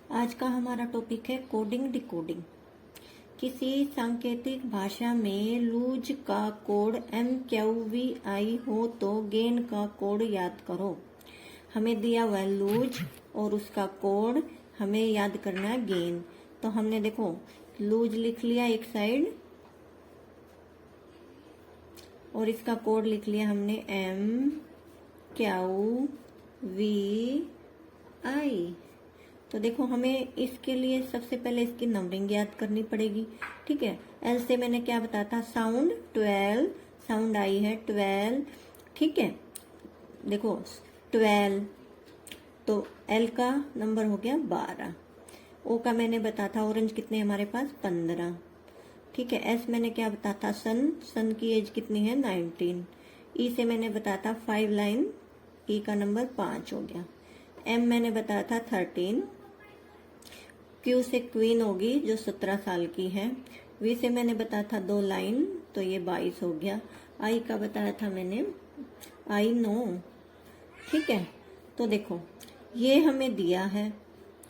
आज का हमारा टॉपिक है कोडिंग डिकोडिंग। किसी सांकेतिक भाषा में लूज का कोड MQVI हो तो गेन का कोड याद करो। हमें दिया हुआ है लूज और उसका कोड हमें याद करना है गेन। तो हमने देखो लूज लिख लिया एक साइड और इसका कोड लिख लिया हमने MQVI। तो देखो हमें इसके लिए सबसे पहले इसकी नंबरिंग याद करनी पड़ेगी। ठीक है, एल से मैंने क्या बताया था, साउंड 12, साउंड आई है 12। ठीक है, देखो 12 तो एल का नंबर हो गया 12। ओ का मैंने बताया था ऑरेंज कितने हमारे पास 15। ठीक है, एस मैंने क्या बताया था, सन, सन की एज कितनी है 19। ई से मैंने बताया था 5 लाइन, ई का नंबर 5 हो गया। एम मैंने बताया था 13। क्यू से क्वीन होगी जो 17 साल की है। वी से मैंने बताया था 2 लाइन तो ये 22 हो गया। आई का बताया था मैंने आई नो। ठीक है, तो देखो ये हमें दिया है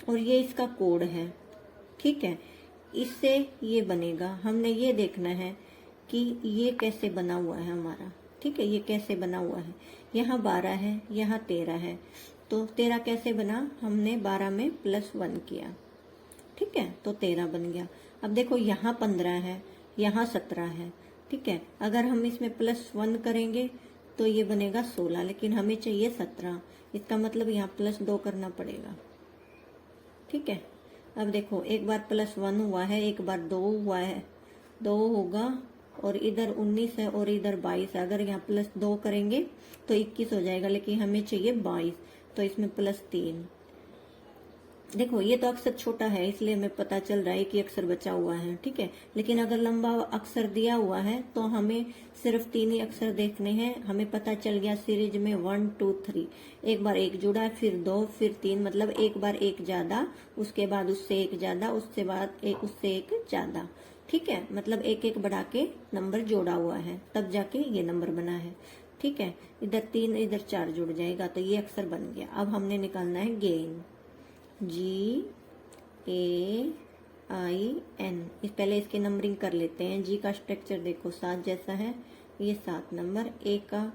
और ये इसका कोड है। ठीक है, इससे ये बनेगा, हमने ये देखना है कि ये कैसे बना हुआ है हमारा। ठीक है, ये कैसे बना हुआ है, यहाँ 12 है, यहाँ 13 है, तो 13 कैसे बना, हमने 12 में +1 किया। ठीक है, तो 13 बन गया। अब देखो यहाँ 15 है, यहाँ 17 है। ठीक है, अगर हम इसमें +1 करेंगे तो ये बनेगा 16, लेकिन हमें चाहिए 17। इसका मतलब यहाँ +2 करना पड़ेगा। ठीक है, अब देखो एक बार +1 हुआ है, एक बार 2 हुआ है, 2 होगा और इधर 19 है और इधर 22 है। अगर यहाँ +2 करेंगे तो 21 हो जाएगा, लेकिन हमें चाहिए 22, तो इसमें +3। देखो ये तो अक्षर छोटा है इसलिए हमें पता चल रहा है कि अक्षर बचा हुआ है। ठीक है, लेकिन अगर लंबा अक्षर दिया हुआ है तो हमें सिर्फ 3 ही अक्षर देखने हैं। हमें पता चल गया सीरीज में 1 2 3, एक बार एक जुड़ा, फिर 2, फिर 3, मतलब एक बार एक ज्यादा, उसके बाद उससे एक ज्यादा, उससे बाद एक, उससे एक ज्यादा। ठीक है, मतलब एक एक बढ़ा के नंबर जोड़ा हुआ है, तब जाके ये नंबर बना है। ठीक है, इधर 3 इधर 4 जुड़ जाएगा तो ये अक्षर बन गया। अब हमने निकालना है गेन, GAIN। इस पहले इसकी नंबरिंग कर लेते हैं। जी का स्ट्रक्चर देखो 7 जैसा है, ये 7 नंबर, ए का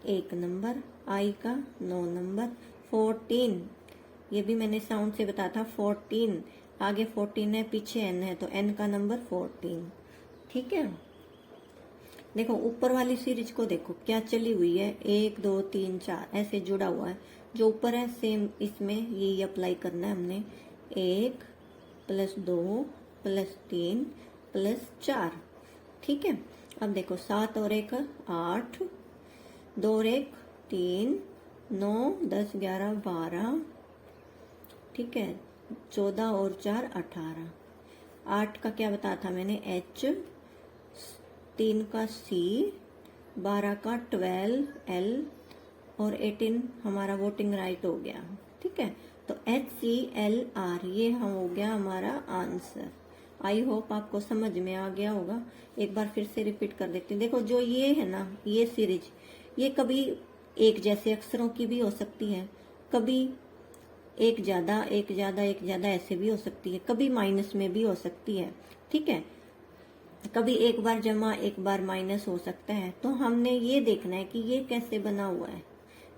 1 नंबर, आई का 9 नंबर, 14, ये भी मैंने साउंड से बताया था 14, आगे 14 है, पीछे एन है, तो एन का नंबर 14। ठीक है, देखो ऊपर वाली सीरीज को देखो क्या चली हुई है, 1 2 3 4 ऐसे जुड़ा हुआ है। जो ऊपर है सेम इसमें यही अप्लाई करना है हमने, 1 +2 +3 +4। ठीक है, अब देखो 7 और 1 8, 2 और 1 3, 9 10 11 12। ठीक है, 14 और 4 18। 8 का क्या बताया था मैंने, H, 3 का C, 12 का 12 L और 18 हमारा वोटिंग राइट हो गया। ठीक है, तो HCLR ये हम हो गया हमारा आंसर। आई होप आपको समझ में आ गया होगा। एक बार फिर से रिपीट कर देती हूँ। देखो जो ये है ना, ये सीरीज, ये कभी एक जैसे अक्षरों की भी हो सकती है, कभी एक ज्यादा एक ज्यादा एक ज्यादा ऐसे भी हो सकती है, कभी माइनस में भी हो सकती है। ठीक है, कभी एक बार जमा एक बार माइनस हो सकता है। तो हमने ये देखना है कि ये कैसे बना हुआ है,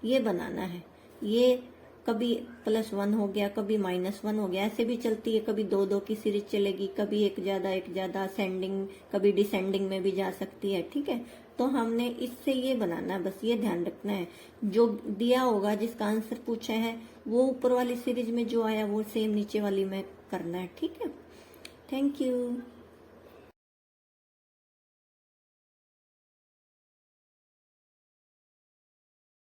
ये बनाना है। ये कभी +1 हो गया, कभी -1 हो गया, ऐसे भी चलती है। कभी 2 2 की सीरीज चलेगी, कभी एक ज्यादा असेंडिंग, कभी डिसेंडिंग में भी जा सकती है। ठीक है, तो हमने इससे ये बनाना है, बस ये ध्यान रखना है। जो दिया होगा, जिसका आंसर पूछा है, वो ऊपर वाली सीरीज में जो आया वो सेम नीचे वाली में करना है। ठीक है, थैंक यू।